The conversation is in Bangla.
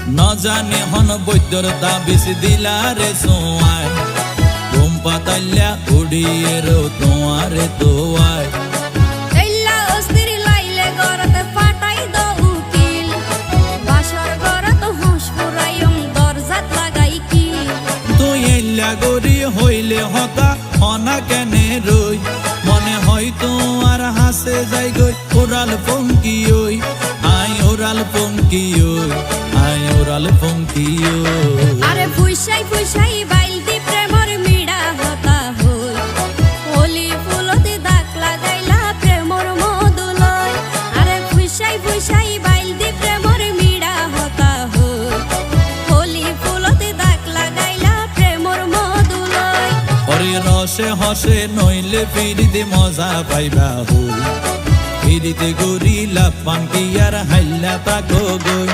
ন জানে হন বৈদ্যর তাবিজ দিলারে সোয়ায় ঘুম পাতাইলা উড়িয়ে রো তোমারে তোয়ায় গরি হইলে হতা হনা কেনে রই মনে হয় তোমার হাসে যাই গই ওরাল পঙ্কি ওই আই ওরাল পঙ্কি ওই আই ওরাল পঙ্কি ওই আরে ফুইসাই ফুইসাই বাইলতি প্রেমর মিড়া হতা হই হোলি ফুলতে দাগ লাগাইলা প্রেমর মধুলয় আরে ফুইসাই ফুইসাই বাইলতি প্রেমর মিড়া হতা হই হোলি ফুলতে দাগ লাগাইলা প্রেমর মধুলয় ওরে রসে হসে নইলে ফিরিতে মজা পাইবা হই ফিরিতে গরিলা পান্তি আর হাইলা তাকো গই